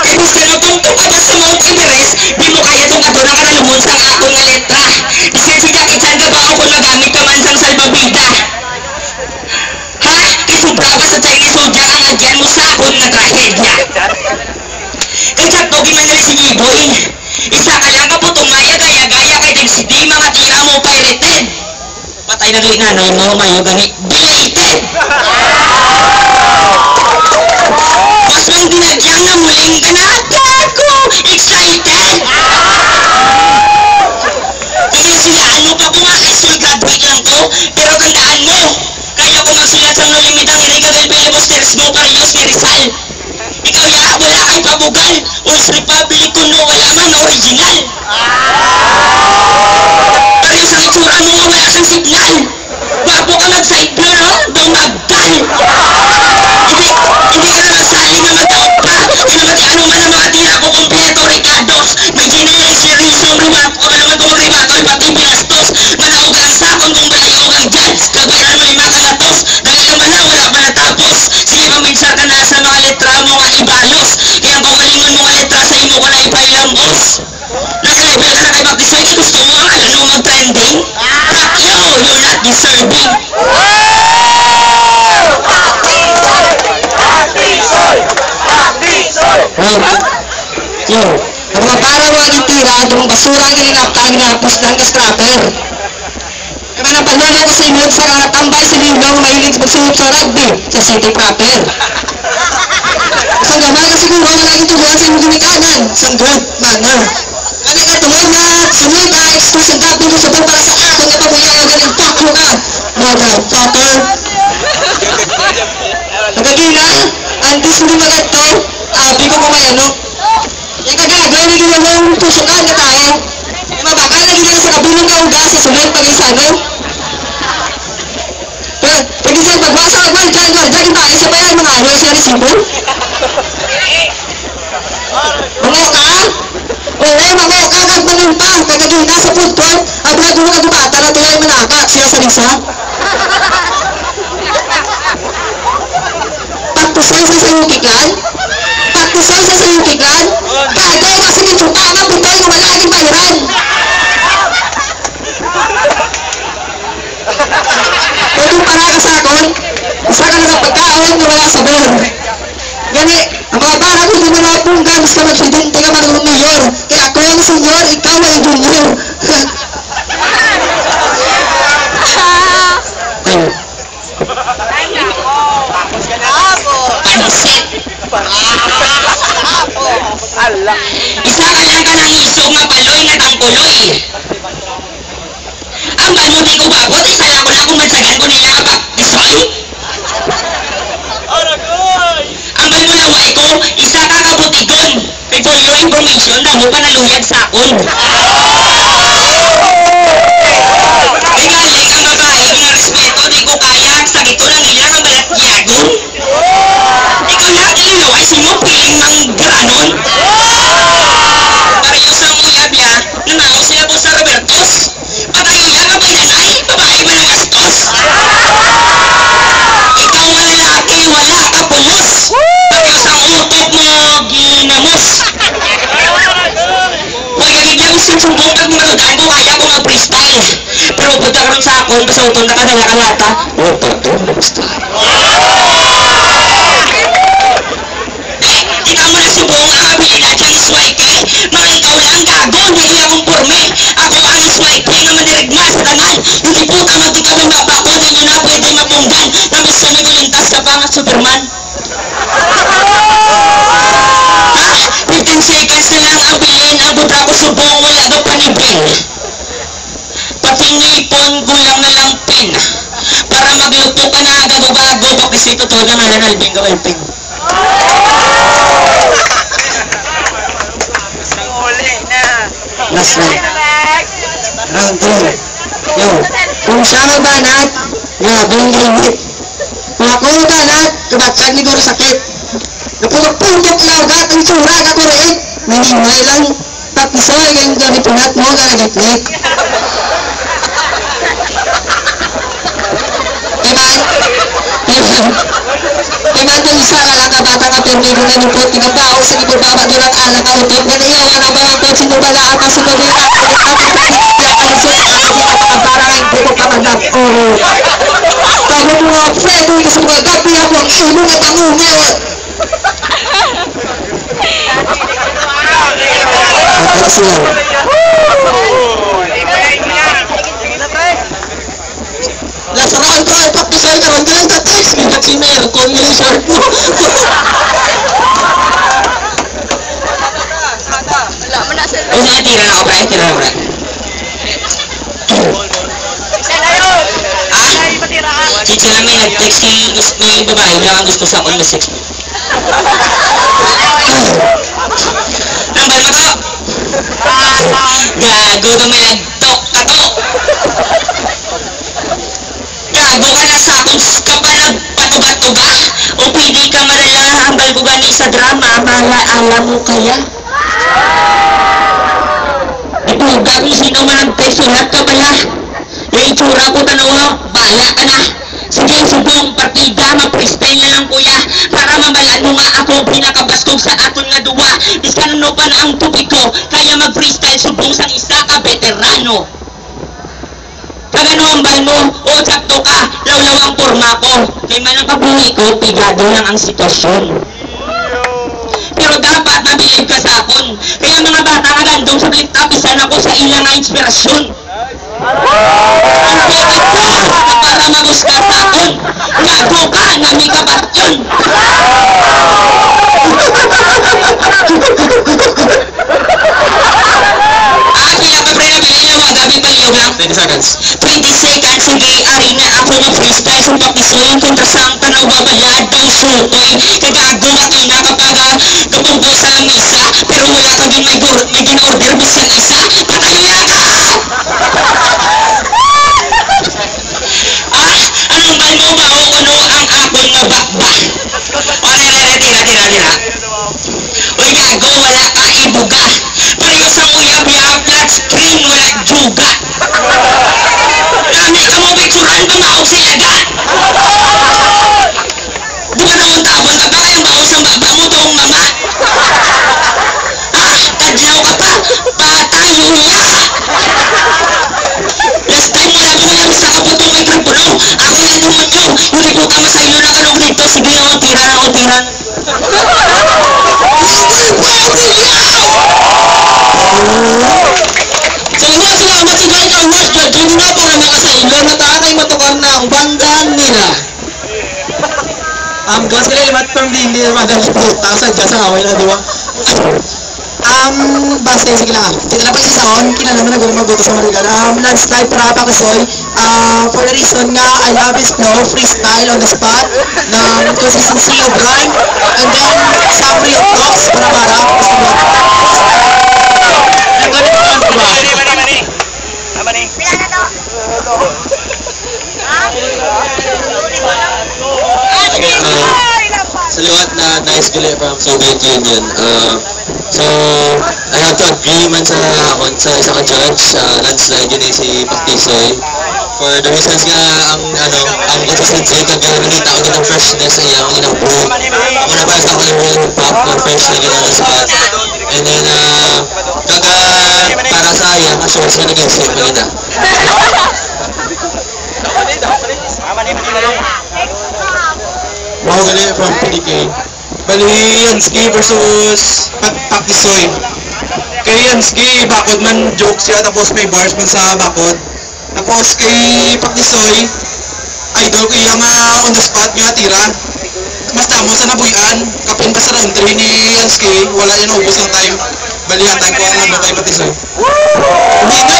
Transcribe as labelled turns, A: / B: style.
A: Kaya gusto mo tungtong ka ba sa Mount Everest, di mo kaya itong ato na karalumon sa akong nga letra. Kasi si Jackie Chan ka ba ako kung magamit ka man sang salbabida? Ha? Isubra ba sa Chinese soldier ang agyan mo sa akong nga trahedya? Kaya sakto giman na si Giboy. Isa ka lang ka po tumaya gaya-gaya kay Digsidi mga tira mo pirated. Patay na rin nanay mo, mayo gani. Belated! Mas mang dinadyang na muling ganata ko! Excited! Kaya sila ano pa ko nga high school graduate lang ko, pero tandaan mo, kaya ko magsulat sa nolimitang irigadal Pilibusters mo parehas ni Rizal. Ikaw ya, wala kay pabugal. Uns Republic kuno wala man original. Parehas ang itsura mo nga wala sang signal. Bago ka mag-side blue, no? Daw magdal. Hindi ka na masali na mag-out pa. Kinamati ano man ang mga tira ko kompleto, Ricardos. May ginayang serisong rimato. Ano man kong rimato, pati pinastos. Manaog ang sakon kung balayaw ang judge. Kabayaran mo lima kalatos. Dahil naman na wala pa natapos. Sige maminsar ka na sa mga letra mo nga ibalos. Kaya kung malingon mo nga letra sa imo ko na ipailamos. Naka-level ka na kay Baptisoy. Gusto mo ang alam mo mag-trending? Fuck you, you're not deserving.
B: Yo, mga para mga itira, itong basura ang ilinaptan nga pusdan ka scrapper. Kaya napalala ko sa inyo sa kakatambay si Lindong mahilig magsuot sa rugby sa city proper. Isang gamay ka siguro na laging tubuhan sa inyong ginikanan sa good manner. Kami ka tuloy na sunod na exclusive gabi mo sa para sa akin na pabuyaw galing taklo ka. Motherfucker. Nagagina, antis mo magad to, abi ko kumayano. Yung kagagawin na ginawa yung tusukan na tayo. Yung mabaka na ginawa sa kabulong ka uga sa sunod pag-isano. Pag-isang pagbasa ka kwan, dyan ba? Isa pa yan mga ano siya resibo? Mango ka? Oo, mango ka, kagbanin pa. Kagagina sa food court, at bago mo kagubata na tulay manaka, siya sa lisa. Pagtusay sa sayong kiklan? Pagtusay sa sayong kiklan? Kagay kasi ni Chupa na putoy na wala nang bayaran. Pwede para ka sa akon, isa ka lang ang pagkaon na wala sabor. Gani, ang mga para ko hindi mo na punggan, mas ka magsidente ka man ng mayor. Kaya ako ang senyor, ikaw ay junior.
A: Isa ka lang ka ng isog nga paloy nga tangkuloy. Ang bano di ko babot, isa lang ko na kung matsagan ko nila kapag isoy. Ang bano na way ko, isa ka kabutigon. Kay for your information, damo pa naluyag sa akon. May galing ang babae, nga respeto, di ko kaya, sa gito lang nila ang balat yagon. Ikaw na, ilinaway, sino piling mang granon? Pareho sa uyab ya, nanakaw sila po sa Robertos. Patayo ya ka ba'y nanay, babae man ang astos. Ikaw nga lalaki, wala ka pulos. Pareho sa utok mo, ginamos. Huwag kagiglang sumbong kag marudaan ko, kaya ko mag-freestyle. Pero punta ka rin sa akon, kasauton na ka na nakalata. Huwag ka ito, mag-style. Ikaw mo na subong ang abilidad ng iswayke. Mga ikaw lang gago, hindi akong porme. Ako ang iswayke nga mandirigma sa tanan. Hindi po ka magdikab ng babako, hindi nyo na pwede mapunggan. Namiss ka nagulintas ka pa nga Superman. Ha? 15 seconds na lang ang bilin. Ang buta ko subong, wala daw panibin. Pati ngipon, gulang na lang pin. Para magluto ka na gago-gago. Bakit ito na nga na albing gawalping.
B: Last one. Round 2. Yo, kung siya magbanat, buong limit. Kung ako magbanat, kabatsag ni Goro sakit. Napulok-pulok na ugat ang tsura ka kurit. Nanimay lang, papisoy yung gabitunat mo gagagitlit. Diba? Kay Mandol isa lang ka bata ka pero ko na nipot tinabao sa ibaba dulang alang ka utot. Ganayaw ang mga kotse no bala ang kasunod nila. Para ang buko kamanap. Kamu mga friend, kasi mga gabi ako ang ilo na tangungaw. At sila. Lasaraan ko ay pakisay ka ron dyan sa text. Mingat si Mayor, kung yung short mo.
A: Ay, tira na ako, pre. Tira na, pre. Chichi lang may nag-text may babae lang ang gusto sa akong na 6. Nambal mo to? Gago to may nag-talk ka to. Gago ka na sa akong kapal nagpatuba-tuba? O pwede ka marala ang balbugani sa drama, alam mo kaya? Ito, gabi sino man ang pesulat ka pala? Yung itsura ko tanawa, bala ka na. Sige, subong partida, ma-freestyle na lang kuya. Para mamalaan mo nga ako, pinakabastog sa aton nga duwa. Biskan ano pa na ang tubig ko, kaya mag-freestyle subong sang isa ka veterano. Kagano ang bal mo, o sakto ka, lawlaw ang porma ko. Kay manang kabuhi ko, pigado lang ang sitwasyon. Pero dapat mabilib ka sa akon. Kaya mga bata ka landong sa blip-top, isa na ko sa ilang nga inspirasyon. Ang pekit ko, para magusta sa akon. Gago ka na may kabatyon. Kaya pa pre na bilhin na mga gabi paliyog lang. 20 seconds. 20 seconds, sige, ari na ako mag-freestyle sa papisoy. Kontra sa ang tanaw babaladong sutoy. Kagago makina kapag kapunggo sa lamisa. Pero wala ka din may gin-order bisan isa. Pataya ka! Anong bal mo ba o ano ang akon nga bakbak? O tira. Uy gago, wala ka ibuga. Pareho sa uyab-yab, flat screen, wala juga. Dami ka mo picturean, pamaog silaga. Di ba naman tabon ka ba kayang baos ang baba mo toong mama? Kadlaw ka pa, patayo niya. Last time wala mo lang sa kaputong mikropono. Ako yan naman nyo, hindi ko ka masaylo na kalog nito. Sige ako, tiran. Salamat si Guy Carlos, judging na para makasaylo na tanay matukar na ang bandan nila.
B: Buwan sila limat pang hindi madalas puta sa dyan sa away na diwa. Basta sige lang. Kita na pa isa on, kinalaman na gawin mabuto sa Marigal. Landslide para pakisoy. For the reason nga, I love his flow, freestyle on the spot, na consistency of rhyme, and then some real talks para gusto mo. Ang ganit naman diba?
C: Mani. Pila na to?
D: Sa liwat na nice gali from Soviet Union. So, I have to agree man sa akon sa isa ka judge, landslide yun si Paktisoy. For the reasons nga, ang consistency, nakita ko din ang freshness niya, ang inang buhok. Muna para sa akin yung pop ng fresh na gano'n sa spot. And then, para sa ayang, assurance nga nag-isip mo yun
B: Wow, gali from PDK. Bali, Yansky versus Paktisoy. Kay Yansky, bakod man joke siya, tapos may bars man sa bakod. Tapos kay Paktisoy, idol ko yung on the spot nga tira. Mas tamo sa nabuyan, kapin pa sa round 3 ni Yansky, wala yan, ubos ng time. Bali, hatay ko ang kay Paktisoy. Hindi na!